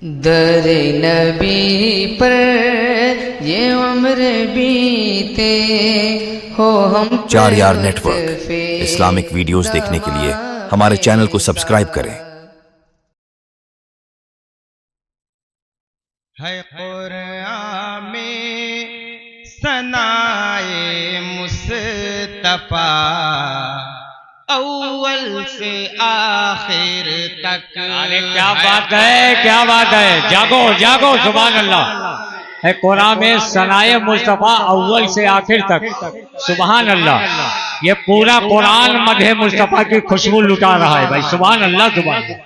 در نبی پر یہ عمر بیتے ہو ہم چار یار نیٹ ورک اسلامک ویڈیوز دیکھنے کے لیے ہمارے چینل کو سبسکرائب کریں۔ ہے قرآن میں ثنائے مصطفیٰ اول سے آخر تک۔ ارے کیا بات ہے، کیا بات ہے، جاگو جاگو، سبحان اللہ۔ ہے قرآن میں ثنائے مصطفیٰ اول سے آخر تک، سبحان اللہ۔ یہ پورا قرآن مدح مصطفیٰ کی خوشبو لٹا رہا ہے بھائی، سبحان اللہ سبحان اللہ۔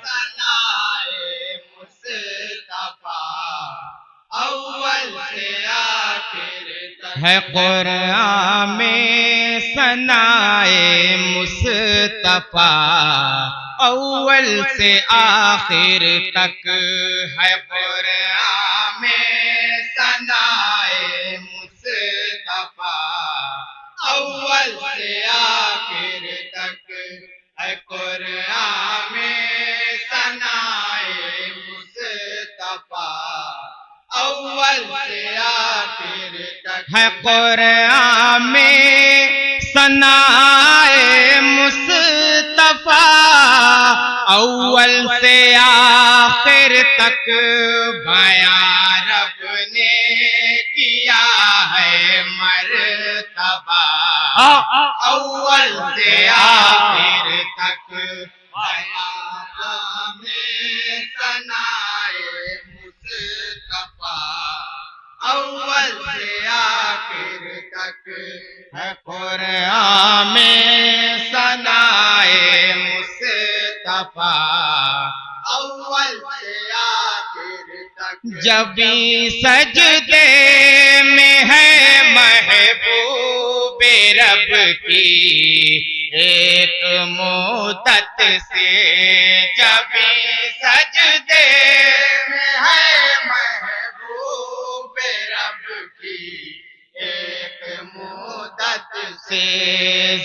ہے قرآن میں ثنائے مصطفیٰ اول سے آخر تک۔ ہے قرآن میں ثنائے مصطفیٰ اول سے آخر تک۔ ہے قرآن میں ثنائے مصطفیٰ اول سے آخر تک۔ ہے قرآن میں ثنائے مصطفیٰ اول سے آخر تک۔ بیان رب نے کیا ہے مرتبہ اول سے آخر تک۔ بیان میں ثنائے مصطفیٰ اول سے آخر تک۔ ہے قرآن میں ثنائے مصطفیٰ اول سے آخر تک۔ جبھی سجدے میں ہے محبوب رب کی ایک مدت سے۔ جبھی سجدے میں ہے محبوب رب کی ایک مدت سے۔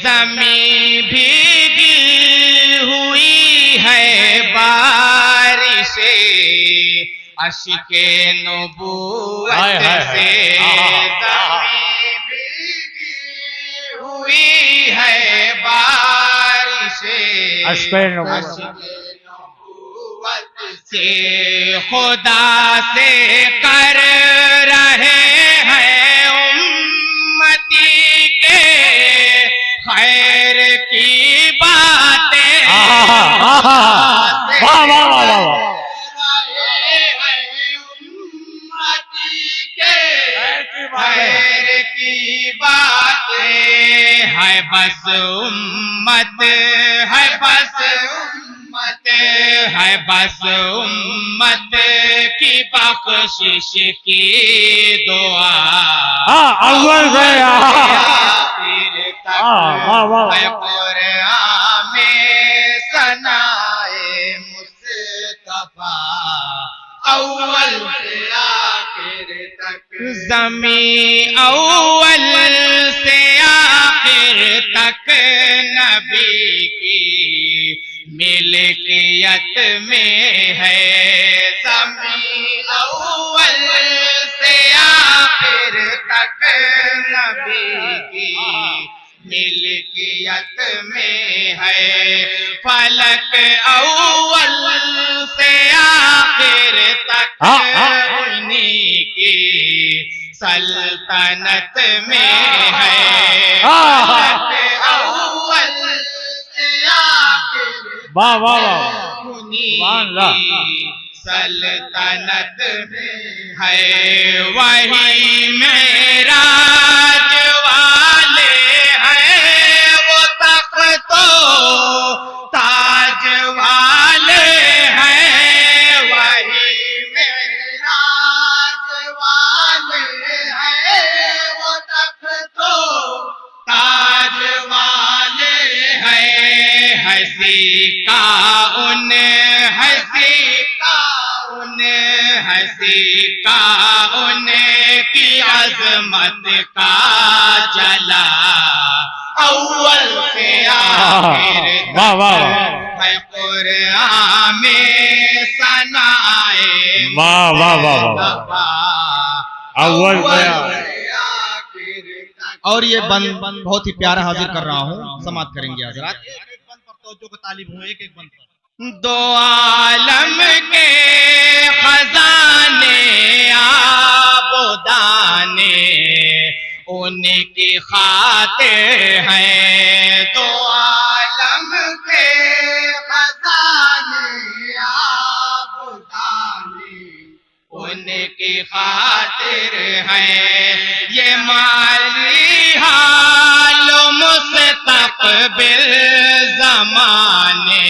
زمین بھیگی ہوئی ہے بارش اشک نبوت سے۔ زمین بھیگی ہوئی ہے بارش اشک نبوت سے۔ خدا سے کر رہے ہیں امتی کے خیر کی باتیں۔ خیر کی باتیں ہے بس امت، ہے بس امت، ہے بس امت کی بخشش کی دعا اول سے آخر تک۔ ہے قرآن میں ثنائے مصطفیٰ اول سے آخر تک۔ زمین اول سے آخر تک نبی کی ملکیت میں ہے۔ زمین اول سے آخر تک نبی کی ملکیت میں ہے۔ فلک اول سے آخر تک انہی کی سلطنت میں ہے۔ فلک اول سے آخر واہ واہ واہ، سبحان اللہ۔ سلطنت میں ہے۔ وہی معراج والے ہیں، وہ تخت و تاج والے ہیں۔ وہی معراج والے ہیں، وہ تخت و تاج والے ہیں۔ ہنسی کا ان، ہنسی کا ان، ہنسی کا ان کی عظمت کا چلا اول سے آخر تک۔ ہے قرآن میں ثنائے واہ واہ واہ واہ اول اور یہ بند بہت ہی پیارا حاضر کر رہا ہوں، سماعت کریں گے حضرات۔ ایک بند پر توجہ کا طالب ہوں، ایک بند پر۔ دو عالم کے خزانے آب و دانے ان کی خاطر ہیں، دو عالم کے خزانے آب و دانے ان کی خاطر ہیں، یہ ماضی حال و مستقبل زمانے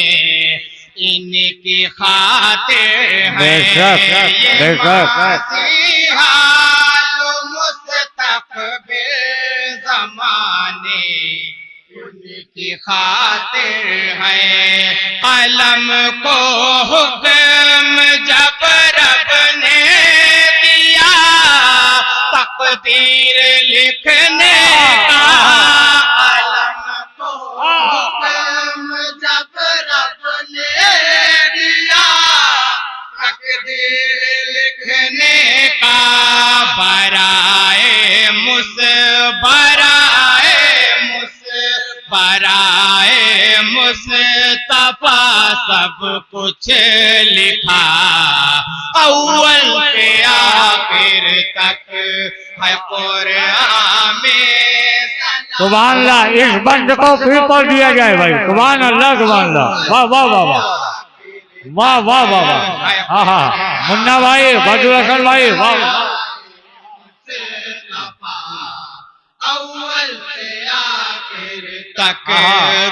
ان کی خاطر ہیں، یہ ماضی حال و مستقبل زمانے ان کی خاطر ہیں، قلم کو حکم جب رب نے دیا تقدیر لکھنے کا، قلم کو حکم جب رب نے دیا تقدیر لکھنے کا، برائے مصطفیٰ سب کچھ لکھا، اول سے آخر تک ہے قرآن میں۔ سبحان اللہ، اس بند کو پھر پڑھ دیا جائے بھائی، سبحان اللہ سبحان اللہ، واہ واہ واہ واہ واہ واہ واہ واہ، ہاں ہاں منا بھائی، بدر حسن بھائی، واہ اول سے آخر تک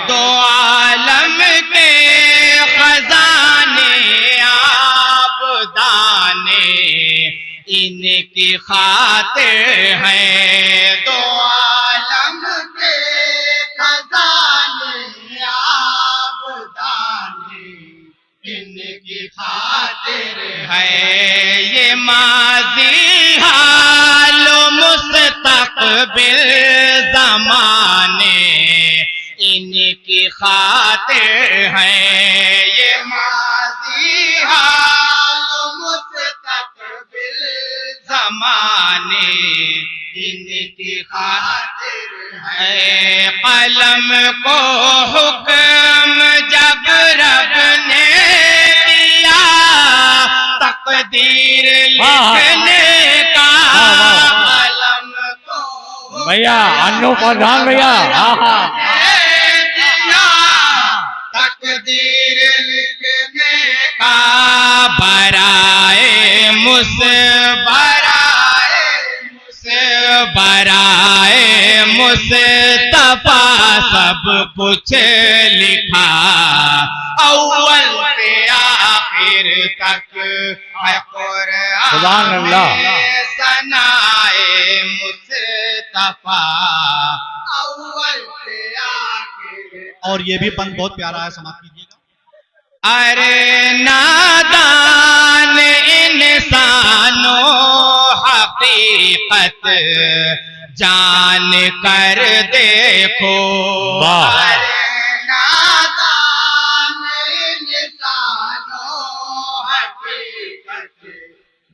دو عالم کے خزانے آب دانے ان کی خاطر ہیں، دو عالم کے خزانے آب دانے ان کی خاطر ہے، یہ ماضی حال و مستقبل زمانے ان کی خاطر ہیں، یہ ماضی حال و مستقبل زمانے ان کی خاطر ہے، قلم کو حکم جب رب نے دیا تقدیر لکھنے کا، قلم کو بھیا انو پردھان بھیا، ہاں ہاں تقدیر لکھنے کا، برائے مصطفیٰ سب کچھ لکھا، اول سے آخر تک ہے قرآن سبحان اللہ، میں ثنائے مصطفیٰ، اول سے آخر۔ اور یہ بھی بند بہت پیارا ہے، سماعت کیجیے گا۔ ارے نادان انسانوں حقیقت جان کر دیکھو، ارے نادان انسانوں حقیقت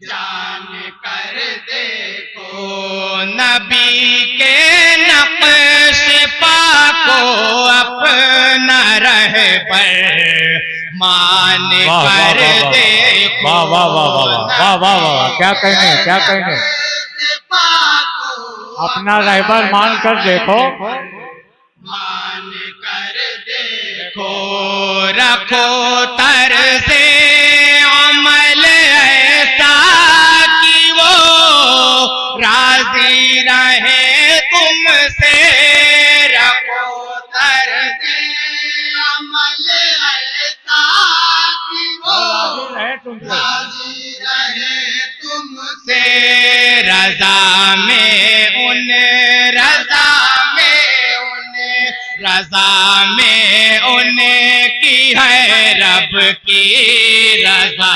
جان کر دیکھو، نبی کے نقش پا کو اپنا رہبر مان کر دیکھو، واہ واہ واہ واہ واہ واہ واہ، کیا کہنے کیا کہنے، اپنا رہبر مان کر دیکھو، مان کر دیکھو، رکھو طرز عمل ایسا کہ وہ راضی رہے تم سے، رکھو طرز عمل ایسا کہ وہ راضی رہے تم سے، رضا میں ان کی ہے رب کی رضا،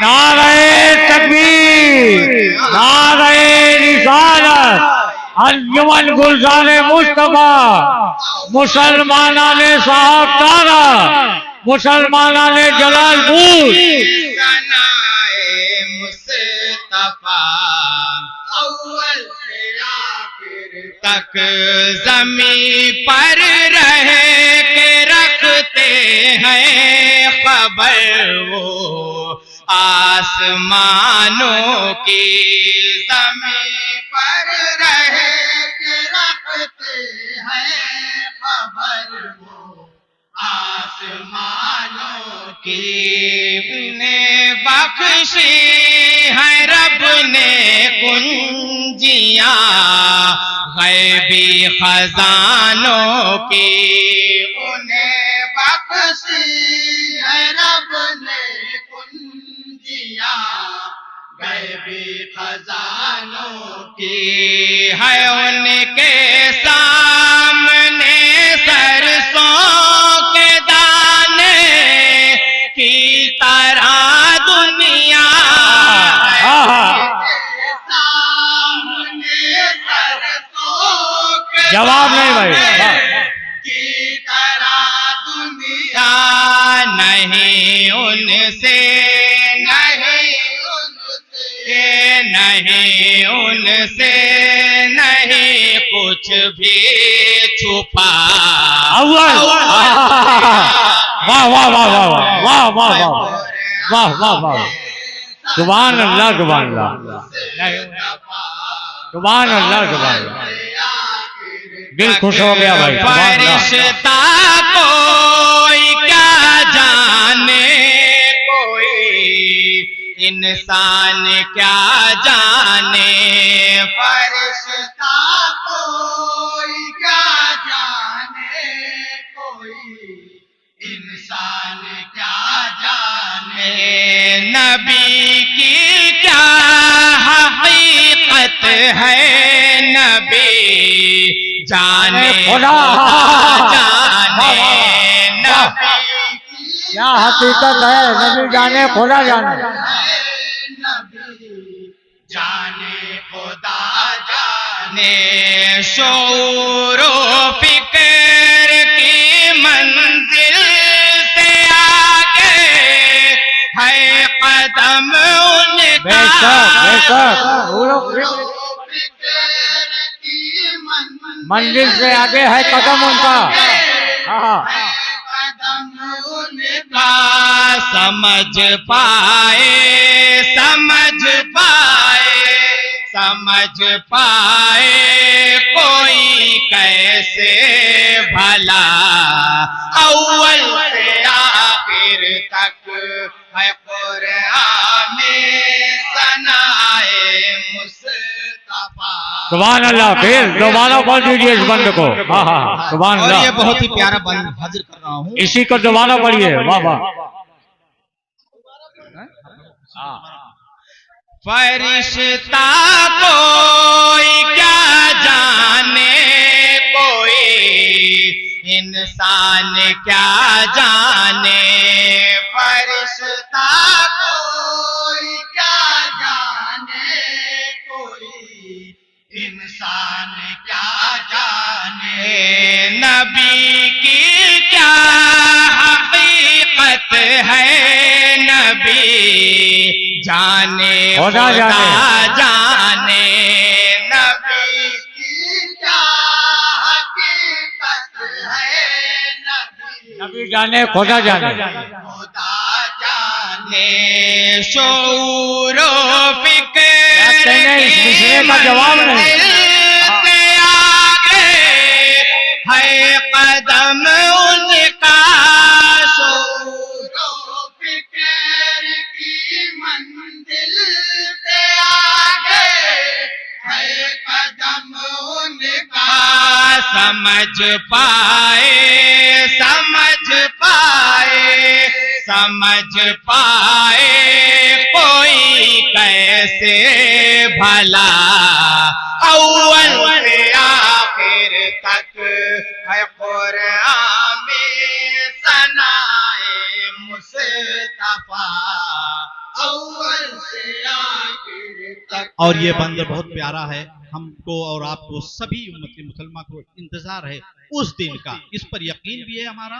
نعرہ تکبیر، نعرہ رسالت، انجمن گلزار مصطفیٰ، مسلمانان صاحب تارا، مسلمانان جلال پور درود سنائے مصطفیٰ اول سے آخر تک زمین پر رہ کے رکھتے ہیں خبر وہ آسمانوں کی زمین پر رہ کے رکھتے ہیں خبر وہ آسمانوں کی نے بخشی ہے رب نے کنجیاں غیبی خزانوں کی انہیں بخشی ہے رب نے کنجیاں غیبی خزانوں کی ہے ان کے سامنے سرسوں کے دانے کی طرح دنیا جواب نہیں بھائی کی طرح دنیا نہیں ان سے نہیں کچھ بھی چھپا اول واہ واہ واہ واہ واہ واہ واہ واہ واہ واہ سبحان اللہ سبحان اللہ سبحان اللہ سبحان اللہ دل خوش ہو گیا بھائی سبحان اللہ فرشتہ کوئی کیا جانے کوئی انسان کیا جانے فرشتہ کوئی کیا جانے کوئی انسان کیا جانے نبی کی کیا حقیقت ہے نبی جانے خدا جانے نبی کیا حقیقت ہے نبی جانے خدا جانے جانے خدا جانے شعور و فکر کی منزل سے آگے ہے قدم ان بے شک بے شک وہ لوگ منزل سے آگے ہے قدم ان کا ہاں سمجھ پائے کوئی کیسے بھلا اول سے آخر تک ہے قرآن میں ثنائے مصطفیٰ سبحان اللہ پھر دوبارہ بول دیجیے اس بند کو ہاں ہاں سبحان اور یہ اللہ بہت ہی پیارا بند حاضر کر رہا ہوں اسی کو دوبارہ پڑھیے واہ واہ فرشتہ کوئی کیا جانے کوئی انسان کیا جانے فرشتہ کوئی کیا جانے کوئی انسان کیا جانے نبی کی کیا حقیقت ہے نبی جانے خدا جانے نبی کی کیا حقیقت ہے نبی جانے خدا جانے خدا جانے شعور و فکر کہتے ہیں اس مصرے کا جواب نہیں سے آگے ہے قدم ان کا شعور و فکر کی منزل سے آگے ہے قدم ان کا سمجھ پائے کوئی کیسے بھلا اول سے آخر تک ہے قرآن میں ثنائے مصطفیٰ اول سے آخر تک. اور یہ بند بہت پیارا ہے ہم کو اور آپ کو سبھی امت مسلمہ کو انتظار ہے اس دن کا اس پر یقین بھی ہے ہمارا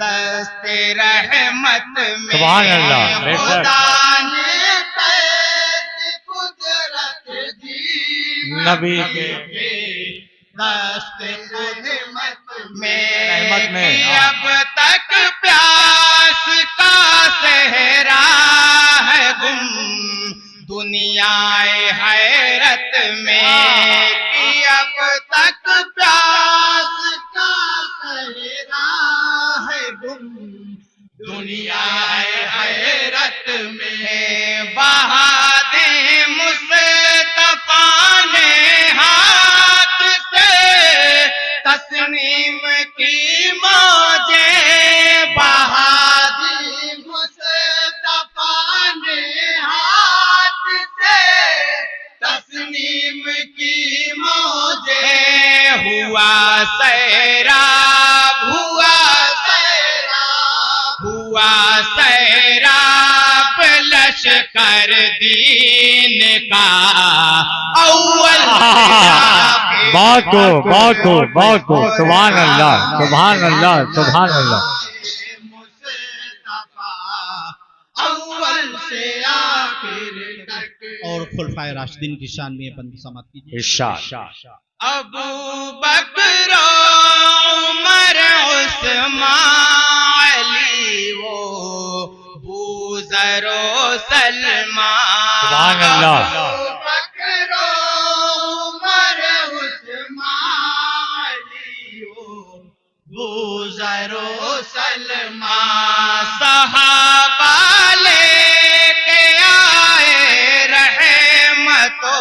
دست رحمت میں سبحان اللہ، بے شک۔ خدا نے کیسی قدرت دی نبی کے دست رحمت میں رحمت میں کہ اب تک پیاس کا صحرا ہے گم دنیا حیرت میں کہ اب تک پیاس کا صحرا ہے گم دنیا حیرت میں بہا دے مصطفیٰ نے ہاتھ سے تسنیم کی موجیں بہا دی مصطفیٰ نے ہاتھ سے تسنیم کی موجیں ہوا سیراب لشکر دین کا اول بہت کو سبحان اللہ سبحان اللہ سبحان اللہ۔ اول سے آخر تک اور خلفائے راشدین کی شان میں یہ بند سماعت کیجیے۔ ارشاد۔ ابو بکر عمر عثمان علی وہ بوذر و سلمان سبحان اللہ۔ ابو بکر عمر عثمان علی وہ بوذر و سلمان صحابہ لے کے آئے رحمتو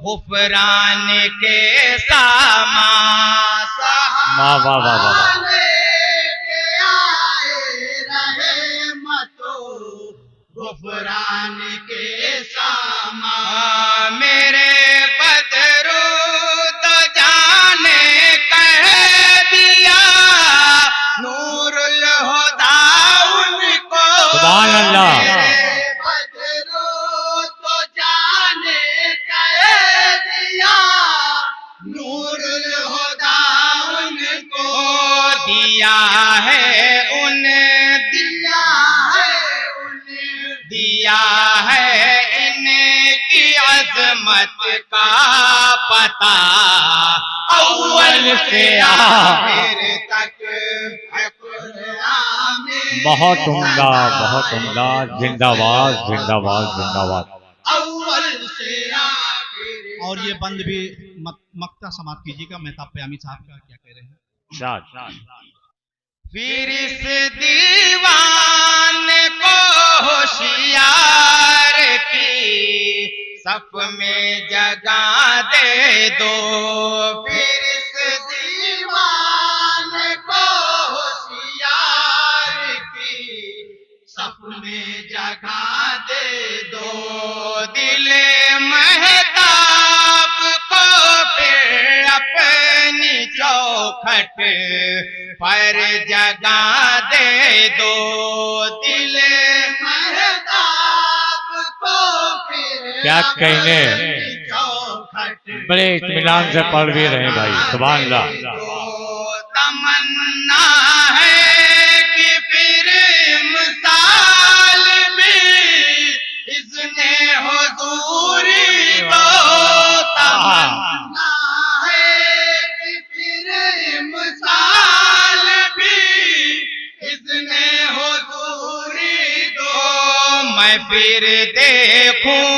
غفران کے سامان صحابہ لے کے آئے رحمتو غفران کے سامان میرے بدرو تو جانے کہہ دیا نور الہدا ان کو سبحان اللہ۔ دیا ہے ان کی عظمت کا پتہ اول سے آخر تک ہے قرآن میں بہت عمدہ زندہ باد زندہ باد زندہ باد۔ اول سے آخر اور یہ بند بھی مقطع سماعت کیجیے گا مہتاب پیامی صاحب کا کیا کہہ رہے ہیں۔ ارشاد۔ پھر اس دیوان کو ہوشیار کی صف میں جگہ دے دو پھر اس دیوان کو ہوشیار کی صف میں جگہ دے دو دل مہتاب کو پھر اپنی چوکھٹ پر جگہ دے دو دل مہتاب کو پھر کیا کہنے، چوکھٹ بڑے اطمینان سے پڑھ بھی رہے ہیں بھائی، سبحان اللہ۔ تمنا ہے کہ پھر مثال بھی اذن حضوری دو تمنا ہے کہ پھر مثال بھی اذن حضوری دو میں پھر دیکھوں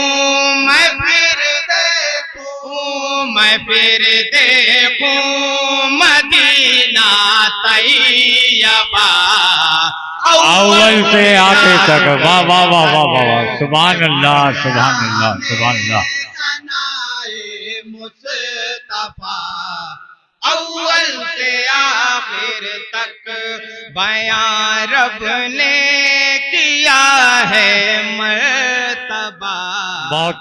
مدینہ طیبہ اول سے آخر تک، واہ واہ واہ واہ واہ، سبحان اللہ سبحان اللہ سبحان اللہ۔ ثنائے مصطفیٰ اول سے آخر تک بیان رب نے کیا ہے مرتبہ بہت